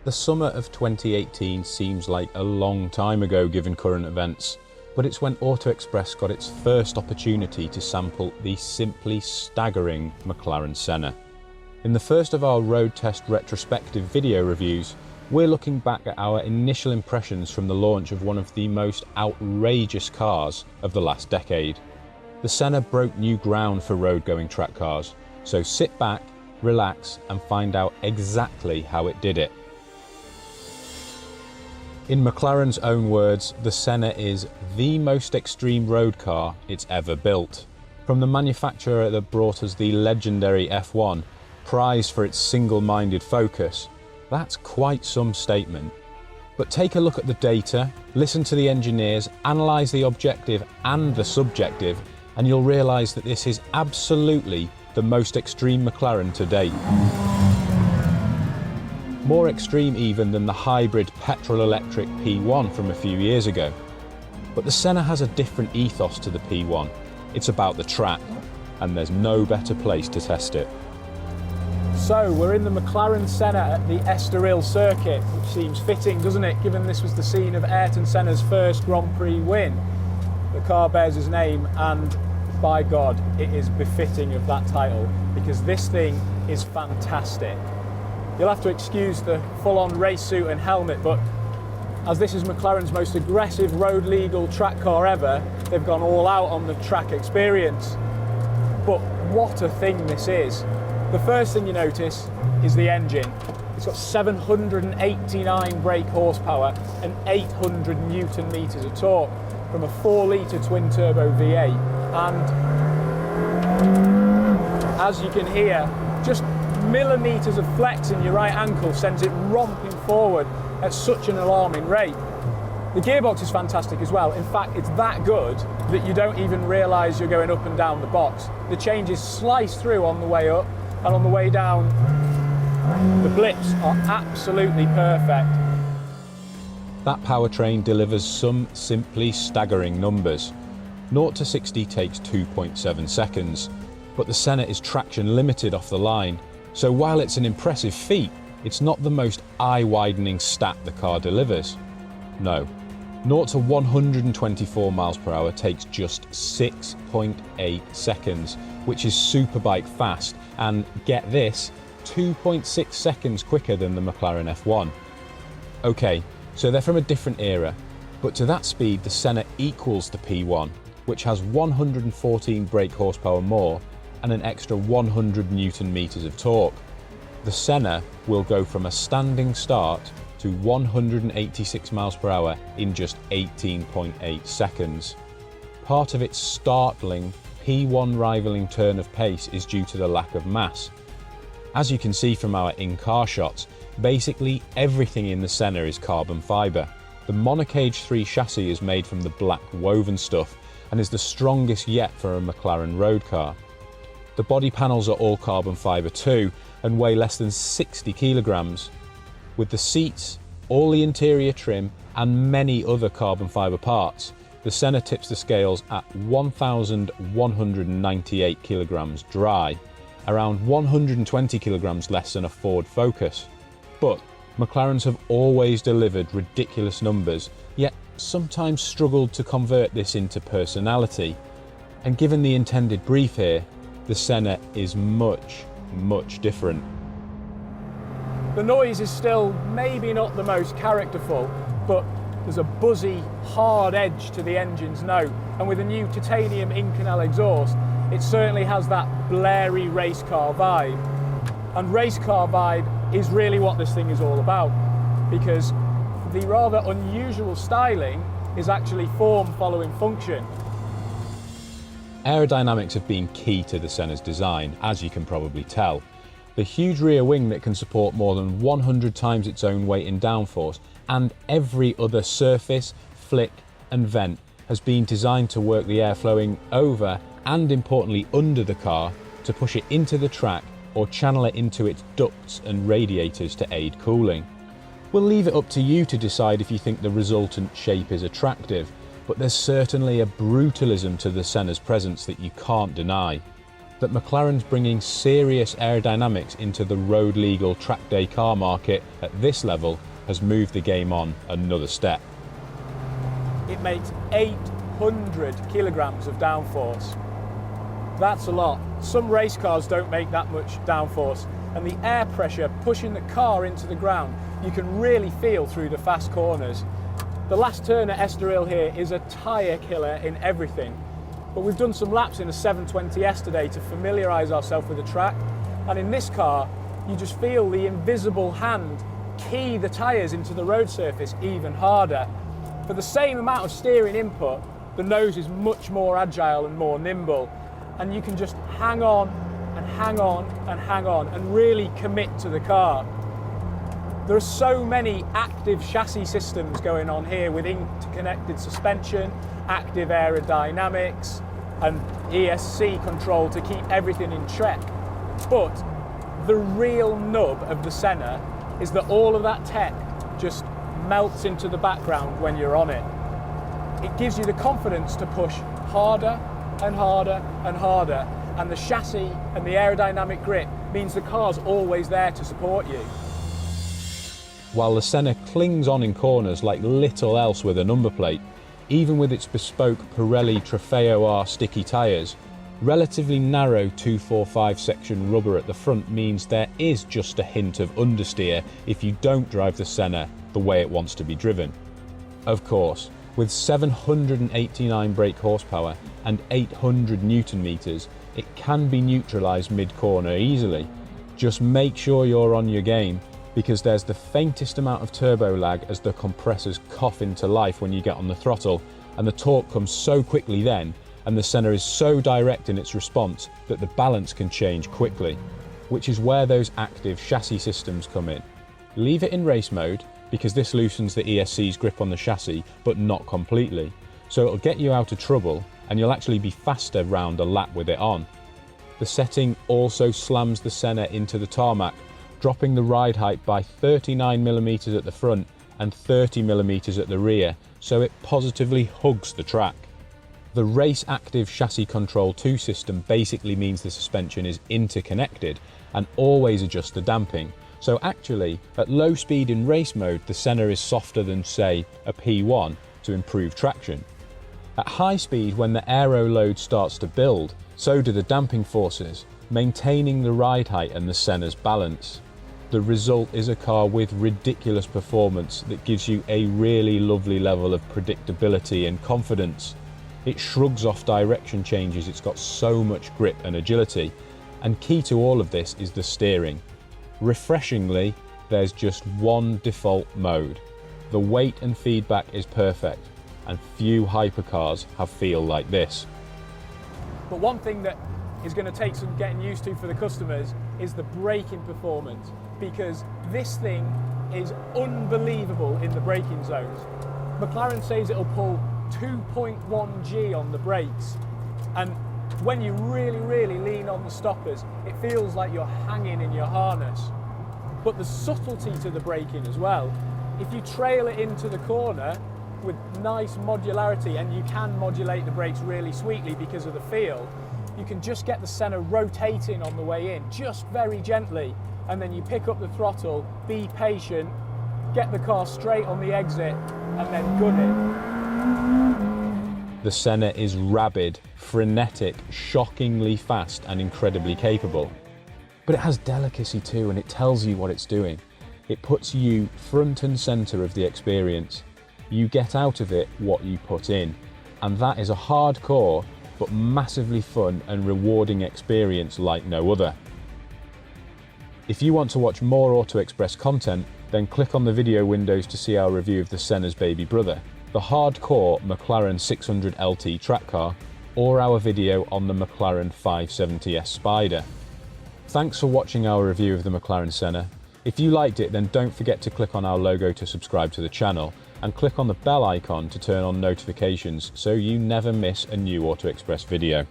The summer of 2018 seems like a long time ago given current events, but it's when Auto Express got its first opportunity to sample the simply staggering McLaren Senna. In the first of our road test retrospective video reviews, we're looking back at our initial impressions from the launch of one of the most outrageous cars of the last decade. The Senna broke new ground for road-going track cars, so sit back, relax, and find out exactly how it did it. In McLaren's own words, the Senna is the most extreme road car it's ever built. From the manufacturer that brought us the legendary F1, prized for its single-minded focus, that's quite some statement. But take a look at the data, listen to the engineers, analyse the objective and the subjective, and you'll realise that this is absolutely the most extreme McLaren to date. More extreme even than the hybrid petrol-electric P1 from a few years ago. But the Senna has a different ethos to the P1. It's about the track, and there's no better place to test it. So we're in the McLaren Senna at the Estoril circuit, which seems fitting, doesn't it, given this was the scene of Ayrton Senna's first Grand Prix win. The car bears his name, and by God, it is befitting of that title, because this thing is fantastic. You'll have to excuse the full-on race suit and helmet, but as this is McLaren's most aggressive road-legal track car ever, they've gone all out on the track experience. But what a thing this is. The first thing you notice is the engine. It's got 789 brake horsepower and 800 Newton meters of torque from a 4-litre twin-turbo V8. And as you can hear, just millimeters of flex in your right ankle sends it romping forward at such an alarming rate. The gearbox is fantastic as well. In fact, it's that good that you don't even realise you're going up and down the box. The changes slice through on the way up, and on the way down, the blips are absolutely perfect. That powertrain delivers some simply staggering numbers. 0 to 60 takes 2.7 seconds, but the Senna is traction limited off the line, so while it's an impressive feat, it's not the most eye-widening stat the car delivers. No, 0 to 124 miles per hour takes just 6.8 seconds, which is superbike fast, and get this, 2.6 seconds quicker than the McLaren F1. Okay, so they're from a different era, but to that speed the Senna equals the P1, which has 114 brake horsepower more and an extra 100 Newton meters of torque. The Senna will go from a standing start to 186 miles per hour in just 18.8 seconds. Part of its startling P1 rivaling turn of pace is due to the lack of mass. As you can see from our in-car shots, basically everything in the Senna is carbon fibre. The Monocage 3 chassis is made from the black woven stuff and is the strongest yet for a McLaren road car. The body panels are all carbon fibre too and weigh less than 60 kilograms. With the seats, all the interior trim and many other carbon fibre parts, the Senna tips the scales at 1,198 kilograms dry, around 120 kilograms less than a Ford Focus. But McLarens have always delivered ridiculous numbers, yet sometimes struggled to convert this into personality. And given the intended brief here, the Senna is much, much different. The noise is still maybe not the most characterful, but there's a buzzy, hard edge to the engine's note, and with a new titanium Inconel exhaust, it certainly has that blary race car vibe. And race car vibe is really what this thing is all about, because the rather unusual styling is actually form following function. Aerodynamics have been key to the Senna's design, as you can probably tell. The huge rear wing that can support more than 100 times its own weight in downforce, and every other surface, flick and vent has been designed to work the air flowing over and importantly under the car to push it into the track or channel it into its ducts and radiators to aid cooling. We'll leave it up to you to decide if you think the resultant shape is attractive, but there's certainly a brutalism to the Senna's presence that you can't deny. That McLaren's bringing serious aerodynamics into the road-legal track day car market at this level has moved the game on another step. It makes 800 kilograms of downforce. That's a lot. Some race cars don't make that much downforce, and the air pressure pushing the car into the ground, you can really feel through the fast corners. The last turn at Estoril here is a tyre killer in everything. But we've done some laps in a 720S today to familiarise ourselves with the track. And in this car, you just feel the invisible hand key the tyres into the road surface even harder. For the same amount of steering input, the nose is much more agile and more nimble. And you can just hang on and hang on and hang on and really commit to the car. There are so many active chassis systems going on here with interconnected suspension, active aerodynamics and ESC control to keep everything in check. But the real nub of the Senna is that all of that tech just melts into the background when you're on it. It gives you the confidence to push harder and harder and harder, and the chassis and the aerodynamic grip means the car's always there to support you. While the Senna clings on in corners like little else with a number plate, even with its bespoke Pirelli Trofeo R sticky tyres, relatively narrow 245 section rubber at the front means there is just a hint of understeer if you don't drive the Senna the way it wants to be driven. Of course, with 789 brake horsepower and 800 Newton meters, it can be neutralised mid-corner easily. Just make sure you're on your game, because there's the faintest amount of turbo lag as the compressors cough into life when you get on the throttle, and the torque comes so quickly then, and the Senna is so direct in its response that the balance can change quickly, which is where those active chassis systems come in. Leave it in race mode, because this loosens the ESC's grip on the chassis, but not completely, so it'll get you out of trouble, and you'll actually be faster round a lap with it on. The setting also slams the Senna into the tarmac, dropping the ride height by 39mm at the front and 30mm at the rear, so it positively hugs the track. The Race Active Chassis Control 2 system basically means the suspension is interconnected and always adjusts the damping, so actually at low speed in race mode the Senna is softer than, say, a P1 to improve traction. At high speed, when the aero load starts to build, so do the damping forces, maintaining the ride height and the Senna's balance. The result is a car with ridiculous performance that gives you a really lovely level of predictability and confidence. It shrugs off direction changes, it's got so much grip and agility, and key to all of this is the steering. Refreshingly, there's just one default mode. The weight and feedback is perfect, and few hypercars have feel like this. But one thing that is going to take some getting used to for the customers is the braking performance, because this thing is unbelievable in the braking zones. McLaren says it'll pull 2.1 G on the brakes, and when you really lean on the stoppers, it feels like you're hanging in your harness. But the subtlety to the braking as well. If you trail it into the corner with nice modularity, and you can modulate the brakes really sweetly because of the feel, you can just get the Senna rotating on the way in, just very gently, and then you pick up the throttle, be patient, get the car straight on the exit, and then gun it. The Senna is rabid, frenetic, shockingly fast and incredibly capable. But it has delicacy too, and it tells you what it's doing. It puts you front and centre of the experience. You get out of it what you put in, and that is a hardcore but massively fun and rewarding experience like no other. If you want to watch more Auto Express content, then click on the video windows to see our review of the Senna's baby brother, the hardcore McLaren 600 LT track car, or our video on the McLaren 570S Spider. Thanks for watching our review of the McLaren Senna. If you liked it, then don't forget to click on our logo to subscribe to the channel, and click on the bell icon to turn on notifications so you never miss a new Auto Express video.